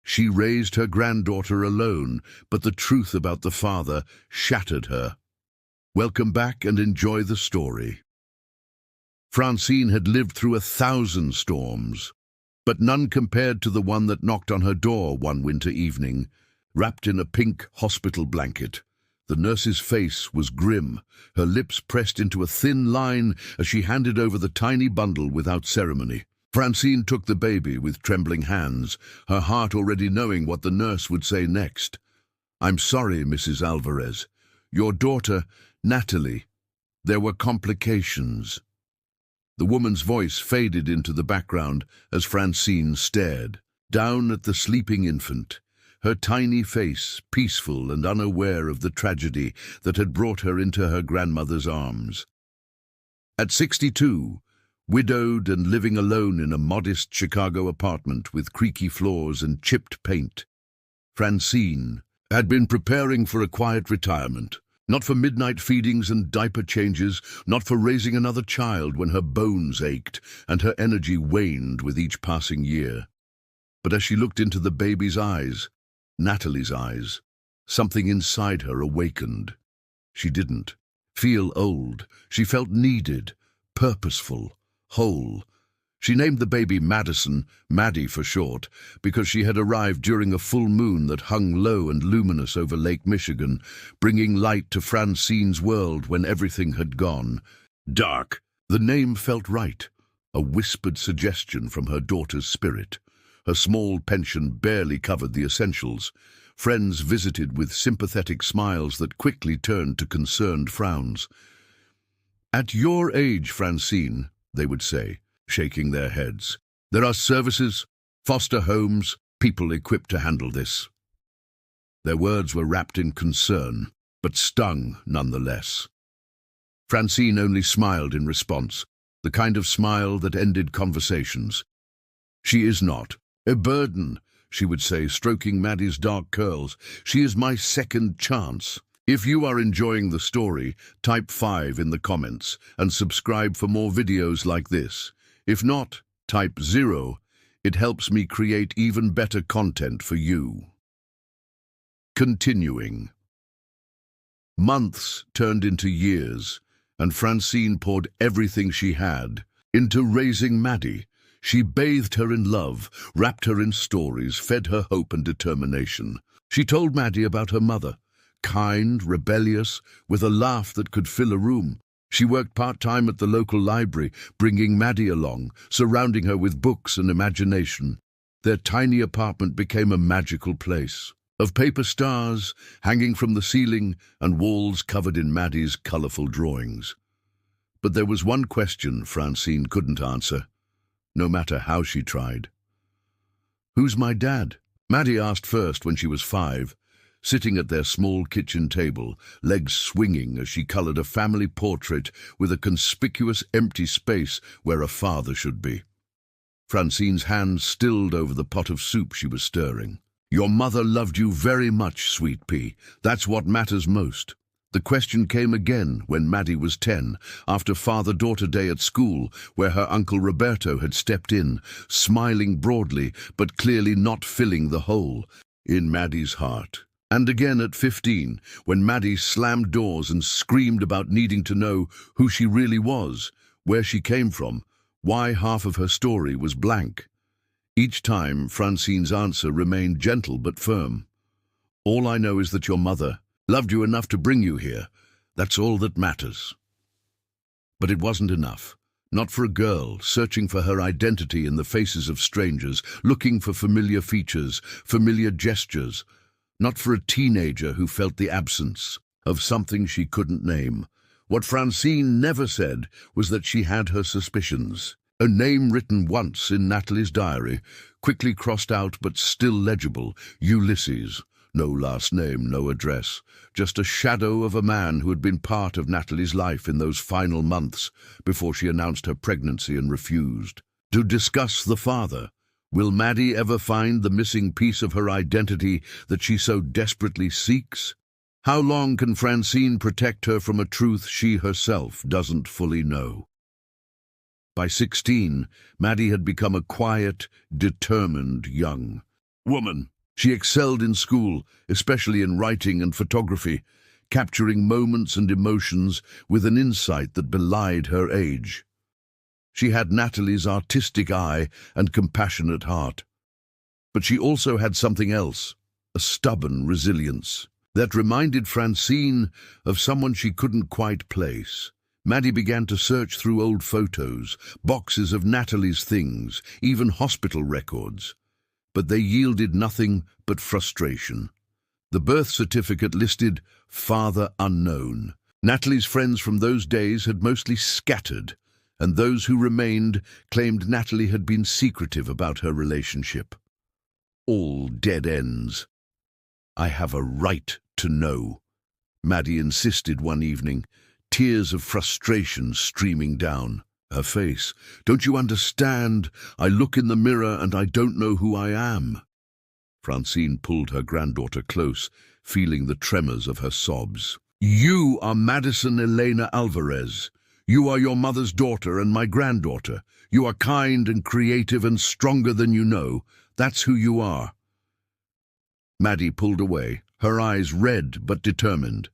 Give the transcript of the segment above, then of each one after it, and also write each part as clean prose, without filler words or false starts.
She raised her granddaughter alone, but the truth about the father shattered her. Welcome back and enjoy the story. Francine had lived through 1,000 storms, but none compared to the one that knocked on her door one winter evening, wrapped in a pink hospital blanket. The nurse's face was grim, her lips pressed into a thin line as she handed over the tiny bundle without ceremony. Francine took the baby with trembling hands, her heart already knowing what the nurse would say next. "I'm sorry, Mrs. Alvarez. Your daughter, Natalie. There were complications." The woman's voice faded into the background as Francine stared down at the sleeping infant, her tiny face peaceful and unaware of the tragedy that had brought her into her grandmother's arms. At 62, widowed and living alone in a modest Chicago apartment with creaky floors and chipped paint, Francine had been preparing for a quiet retirement, not for midnight feedings and diaper changes, not for raising another child when her bones ached and her energy waned with each passing year. But as she looked into the baby's eyes, Natalie's eyes, something inside her awakened. She didn't feel old. She felt needed, purposeful, whole. She named the baby Madison, Maddie for short, because she had arrived during a full moon that hung low and luminous over Lake Michigan, bringing light to Francine's world when everything had gone dark. The name felt right, a whispered suggestion from her daughter's spirit. Her small pension barely covered the essentials. Friends visited with sympathetic smiles that quickly turned to concerned frowns. "At your age, Francine," they would say, shaking their heads, "there are services, foster homes, people equipped to handle this." Their words were wrapped in concern, but stung nonetheless. Francine only smiled in response, the kind of smile that ended conversations. "She is not a burden," she would say, stroking Maddie's dark curls. "She is my second chance." If you are enjoying the story, type 5 in the comments and subscribe for more videos like this. If not, type 0. It helps me create even better content for you. Continuing. Months turned into years, and Francine poured everything she had into raising Maddie. She bathed her in love, wrapped her in stories, fed her hope and determination. She told Maddie about her mother, kind, rebellious, with a laugh that could fill a room. She worked part-time at the local library, bringing Maddie along, surrounding her with books and imagination. Their tiny apartment became a magical place, of paper stars hanging from the ceiling and walls covered in Maddie's colorful drawings. But there was one question Francine couldn't answer, no matter how she tried. "Who's my dad?" Maddie asked first when she was 5, sitting at their small kitchen table, legs swinging as she colored a family portrait with a conspicuous empty space where a father should be. Francine's hand stilled over the pot of soup she was stirring. "Your mother loved you very much, sweet pea. That's what matters most." The question came again when Maddie was 10, after Father-Daughter Day at school, where her Uncle Roberto had stepped in, smiling broadly but clearly not filling the hole in Maddie's heart. And again at 15, when Maddie slammed doors and screamed about needing to know who she really was, where she came from, why half of her story was blank. Each time, Francine's answer remained gentle but firm. "All I know is that your mother loved you enough to bring you here. That's all that matters." But it wasn't enough. Not for a girl searching for her identity in the faces of strangers, looking for familiar features, familiar gestures. Not for a teenager who felt the absence of something she couldn't name. What Francine never said was that she had her suspicions. A name written once in Natalie's diary, quickly crossed out but still legible, Ulysses. No last name, no address, just a shadow of a man who had been part of Natalie's life in those final months before she announced her pregnancy and refused to discuss the father. Will Maddie ever find the missing piece of her identity that she so desperately seeks? How long can Francine protect her from a truth she herself doesn't fully know? By 16, Maddie had become a quiet, determined young woman. She excelled in school, especially in writing and photography, capturing moments and emotions with an insight that belied her age. She had Natalie's artistic eye and compassionate heart. But she also had something else, a stubborn resilience, that reminded Francine of someone she couldn't quite place. Maddie began to search through old photos, boxes of Natalie's things, even hospital records. But they yielded nothing but frustration. The birth certificate listed father unknown. Natalie's friends from those days had mostly scattered, and those who remained claimed Natalie had been secretive about her relationship. All dead ends. "I have a right to know," Maddie insisted one evening, tears of frustration streaming down her face. "Don't you understand? I look in the mirror and I don't know who I am." Francine pulled her granddaughter close, feeling the tremors of her sobs. "You are Madison Elena Alvarez. You are your mother's daughter and my granddaughter. You are kind and creative and stronger than you know. That's who you are." Maddie pulled away, her eyes red but determined.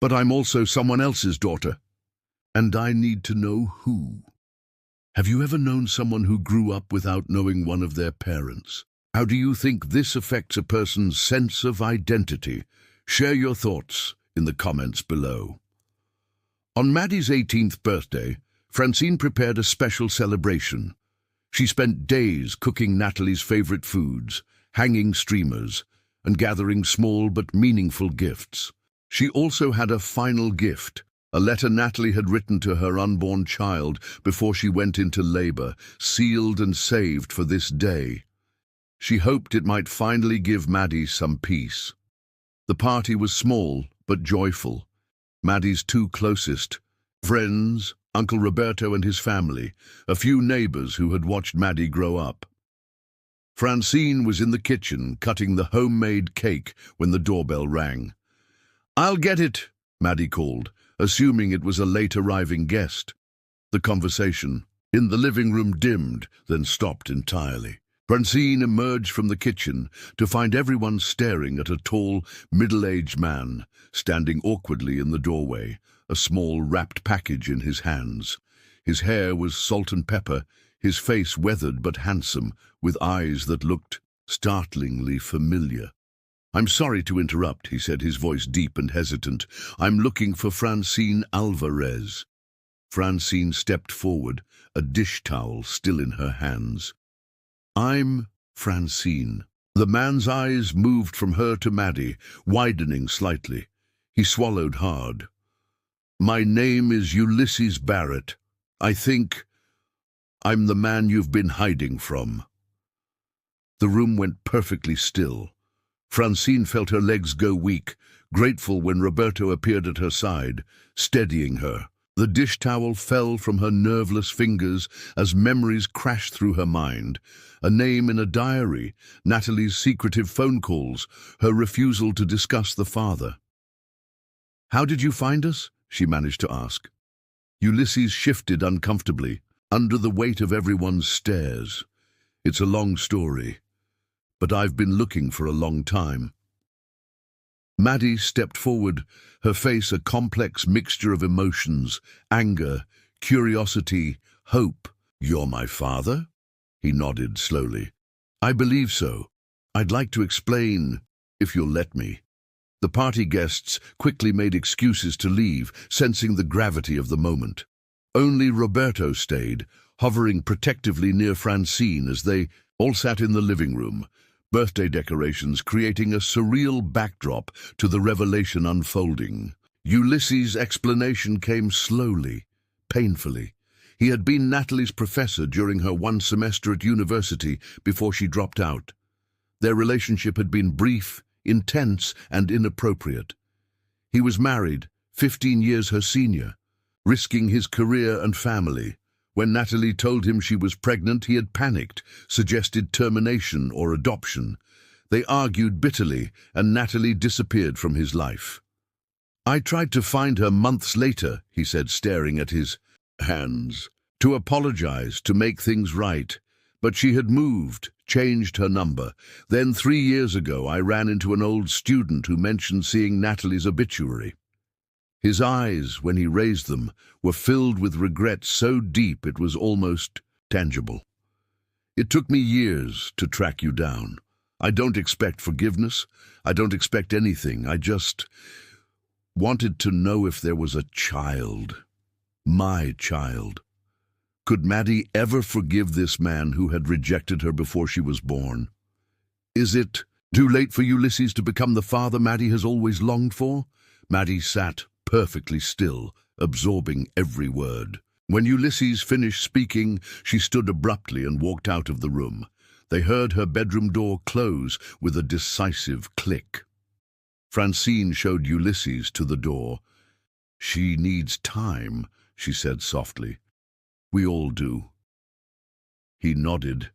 "But I'm also someone else's daughter. And I need to know who." Have you ever known someone who grew up without knowing one of their parents? How do you think this affects a person's sense of identity? Share your thoughts in the comments below. On Maddie's 18th birthday, Francine prepared a special celebration. She spent days cooking Natalie's favorite foods, hanging streamers, and gathering small but meaningful gifts. She also had a final gift, a letter Natalie had written to her unborn child before she went into labor, sealed and saved for this day. She hoped it might finally give Maddie some peace. The party was small but joyful. Maddie's two closest friends, Uncle Roberto and his family, a few neighbors who had watched Maddie grow up. Francine was in the kitchen cutting the homemade cake when the doorbell rang. "I'll get it," Maddie called, assuming it was a late-arriving guest. The conversation in the living room dimmed, then stopped entirely. Francine emerged from the kitchen to find everyone staring at a tall, middle-aged man standing awkwardly in the doorway, a small wrapped package in his hands. His hair was salt and pepper, his face weathered but handsome, with eyes that looked startlingly familiar. "I'm sorry to interrupt," he said, his voice deep and hesitant. "I'm looking for Francine Alvarez." Francine stepped forward, a dish towel still in her hands. "I'm Francine." The man's eyes moved from her to Maddie, widening slightly. He swallowed hard. "My name is Ulysses Barrett. I think I'm the man you've been hiding from." The room went perfectly still. Francine felt her legs go weak, grateful when Roberto appeared at her side, steadying her. The dish towel fell from her nerveless fingers as memories crashed through her mind. A name in a diary, Natalie's secretive phone calls, her refusal to discuss the father. "How did you find us?" she managed to ask. Ulysses shifted uncomfortably, under the weight of everyone's stares. "It's a long story, but I've been looking for a long time." Maddie stepped forward, her face a complex mixture of emotions, anger, curiosity, hope. "You're my father?" He nodded slowly. "I believe so. I'd like to explain, if you'll let me." The party guests quickly made excuses to leave, sensing the gravity of the moment. Only Roberto stayed, hovering protectively near Francine as they all sat in the living room, birthday decorations creating a surreal backdrop to the revelation unfolding. Ulysses' explanation came slowly, painfully. He had been Natalie's professor during her one semester at university before she dropped out. Their relationship had been brief, intense, and inappropriate. He was married, 15 years her senior, risking his career and family. When Natalie told him she was pregnant, he had panicked, suggested termination or adoption. They argued bitterly, and Natalie disappeared from his life. "I tried to find her months later," he said, staring at his hands, "to apologize, to make things right. But she had moved, changed her number. Then 3 years ago I ran into an old student who mentioned seeing Natalie's obituary. His eyes, when he raised them, were filled with regret so deep it was almost tangible. It took me years to track you down. I don't expect forgiveness. I don't expect anything. I just wanted to know if there was a child. My child. Could Maddie ever forgive this man who had rejected her before she was born? Is it too late for Ulysses to become the father Maddie has always longed for? Maddie sat perfectly still, absorbing every word. When Ulysses finished speaking, she stood abruptly and walked out of the room. They heard her bedroom door close with a decisive click. Francine showed Ulysses to the door. "She needs time," she said softly. "We all do." He nodded,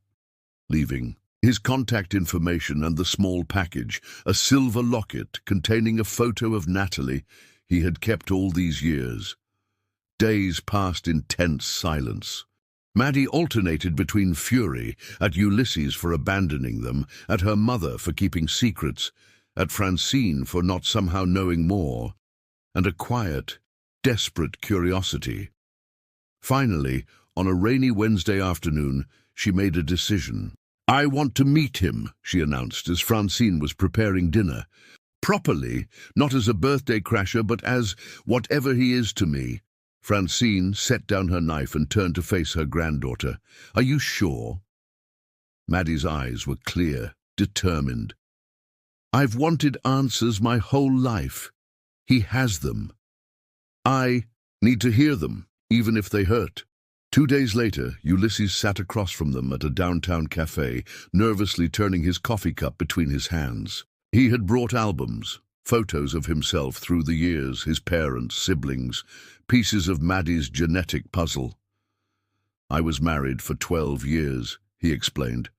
leaving. His contact information and the small package, a silver locket containing a photo of Natalie, he had kept all these years. Days passed in tense silence. Maddie alternated between fury at Ulysses for abandoning them, at her mother for keeping secrets, at Francine for not somehow knowing more, and a quiet, desperate curiosity. Finally, on a rainy Wednesday afternoon, she made a decision. "I want to meet him," she announced as Francine was preparing dinner. "Properly, not as a birthday crasher, but as whatever he is to me." Francine set down her knife and turned to face her granddaughter. "Are you sure?" Maddie's eyes were clear, determined. "I've wanted answers my whole life. He has them. I need to hear them, even if they hurt." 2 days later, Ulysses sat across from them at a downtown cafe, nervously turning his coffee cup between his hands. He had brought albums, photos of himself through the years, his parents, siblings, pieces of Maddie's genetic puzzle. "I was married for 12 years, he explained.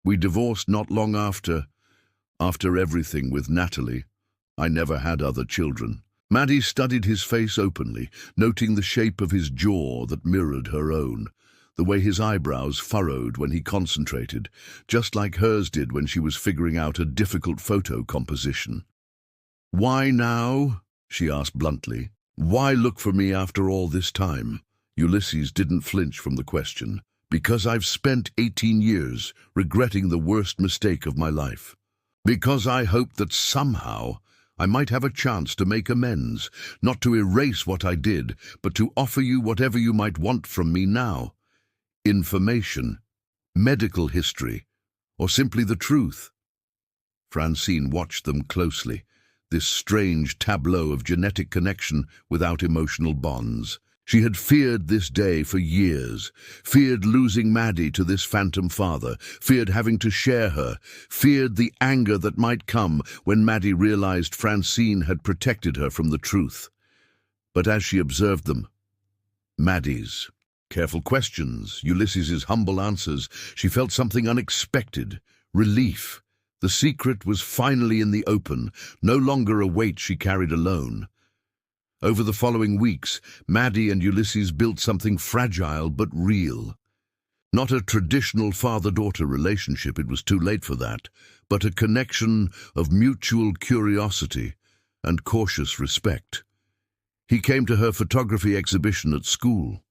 "We divorced not long after everything with Natalie. I never had other children." Maddie studied his face openly, noting the shape of his jaw that mirrored her own, the way his eyebrows furrowed when he concentrated, just like hers did when she was figuring out a difficult photo composition. "Why now?" she asked bluntly. "Why look for me after all this time?" Ulysses didn't flinch from the question. "Because I've spent 18 years regretting the worst mistake of my life. Because I hoped that somehow I might have a chance to make amends, not to erase what I did, but to offer you whatever you might want from me now. Information, medical history, or simply the truth." Francine watched them closely, this strange tableau of genetic connection without emotional bonds. She had feared this day for years, feared losing Maddie to this phantom father, feared having to share her, feared the anger that might come when Maddie realized Francine had protected her from the truth. But as she observed them, Maddie's careful questions, Ulysses's humble answers, she felt something unexpected, relief. The secret was finally in the open, no longer a weight she carried alone. Over the following weeks, Maddie and Ulysses built something fragile but real. Not a traditional father-daughter relationship, it was too late for that, but a connection of mutual curiosity and cautious respect. He came to her photography exhibition at school.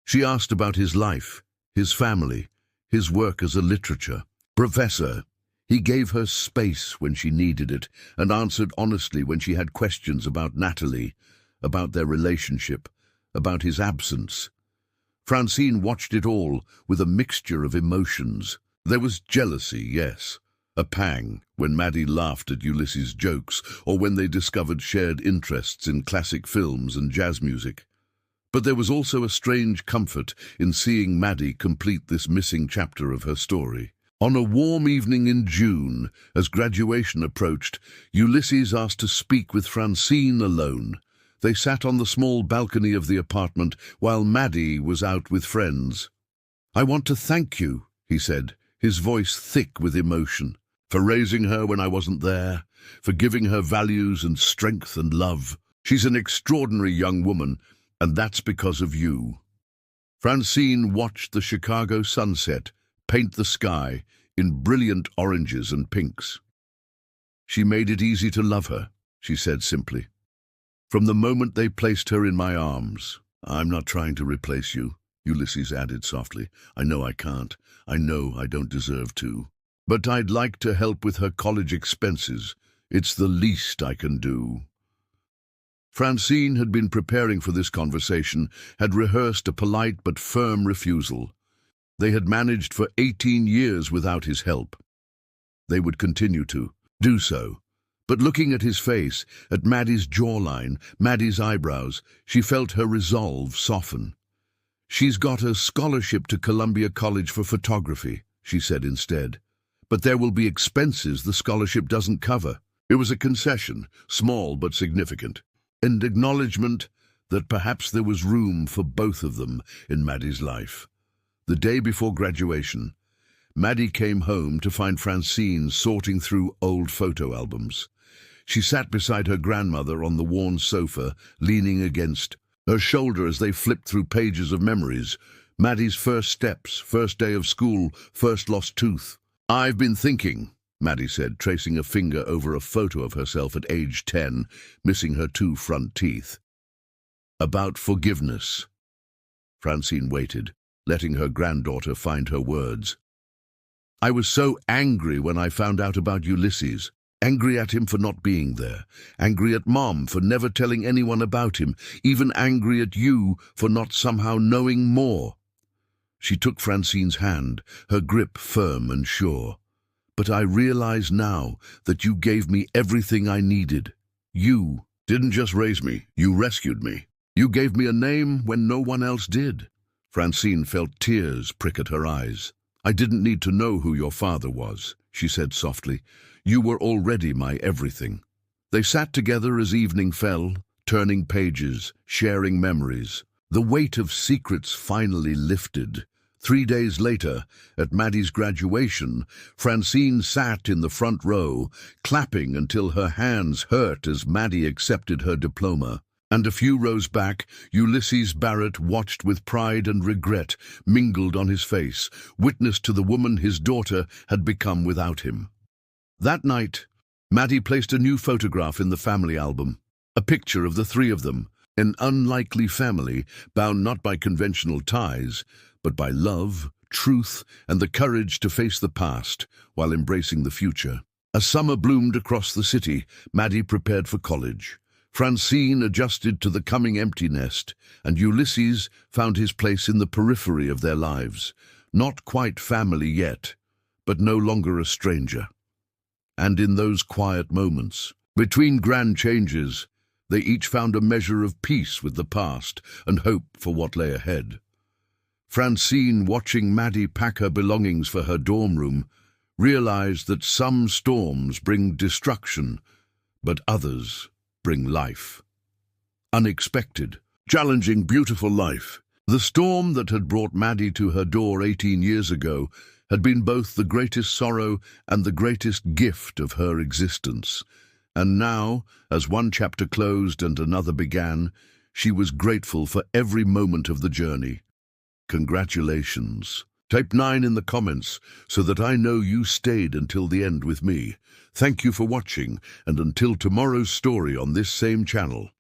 She asked about his life, his family, his work as a literature professor. He gave her space when she needed it and answered honestly when she had questions about Natalie, about their relationship, about his absence. Francine watched it all with a mixture of emotions. There was jealousy, yes, a pang when Maddie laughed at Ulysses' jokes or when they discovered shared interests in classic films and jazz music. But there was also a strange comfort in seeing Maddie complete this missing chapter of her story. On a warm evening in June, as graduation approached, Ulysses asked to speak with Francine alone. They sat on the small balcony of the apartment while Maddie was out with friends. "I want to thank you," he said, his voice thick with emotion, "for raising her when I wasn't there, for giving her values and strength and love. She's an extraordinary young woman, and that's because of you." Francine watched the Chicago sunset, paint the sky in brilliant oranges and pinks. She made it easy to love her, she said simply. From the moment they placed her in my arms. I'm not trying to replace you, Ulysses added softly. I know I can't. I know I don't deserve to. But I'd like to help with her college expenses. It's the least I can do. Francine had been preparing for this conversation, had rehearsed a polite but firm refusal. They had managed for 18 years without his help. They would continue to do so. But looking at his face, at Maddie's jawline, Maddie's eyebrows, she felt her resolve soften. She's got a scholarship to Columbia College for photography, she said instead. But there will be expenses the scholarship doesn't cover. It was a concession, small but significant, and acknowledgement that perhaps there was room for both of them in Maddie's life. The day before graduation, Maddie came home to find Francine sorting through old photo albums. She sat beside her grandmother on the worn sofa, leaning against her shoulder as they flipped through pages of memories. Maddie's first steps, first day of school, first lost tooth. I've been thinking, Maddie said, tracing a finger over a photo of herself at age 10, missing her 2 front teeth. About forgiveness. Francine waited, letting her granddaughter find her words. I was so angry when I found out about Ulysses. Angry at him for not being there. Angry at Mom for never telling anyone about him. Even angry at you for not somehow knowing more. She took Francine's hand, her grip firm and sure. But I realize now that you gave me everything I needed. You didn't just raise me, you rescued me. You gave me a name when no one else did. Francine felt tears prick at her eyes. I didn't need to know who your father was, she said softly. You were already my everything. They sat together as evening fell, turning pages, sharing memories. The weight of secrets finally lifted. 3 days later, at Maddie's graduation, Francine sat in the front row, clapping until her hands hurt as Maddie accepted her diploma. And a few rows back, Ulysses Barrett watched with pride and regret mingled on his face, witness to the woman his daughter had become without him. That night, Maddie placed a new photograph in the family album, a picture of the 3 of them, an unlikely family bound not by conventional ties, but by love, truth, and the courage to face the past while embracing the future. As summer bloomed across the city, Maddie prepared for college. Francine adjusted to the coming empty nest, and Ulysses found his place in the periphery of their lives, not quite family yet, but no longer a stranger. And in those quiet moments, between grand changes, they each found a measure of peace with the past and hope for what lay ahead. Francine, watching Maddie pack her belongings for her dorm room, realized that some storms bring destruction, but others bring life. Unexpected, challenging, beautiful life. The storm that had brought Maddie to her door 18 years ago had been both the greatest sorrow and the greatest gift of her existence. And now, as one chapter closed and another began, she was grateful for every moment of the journey. Congratulations. Type 9 in the comments so that I know you stayed until the end with me. Thank you for watching, and until tomorrow's story on this same channel.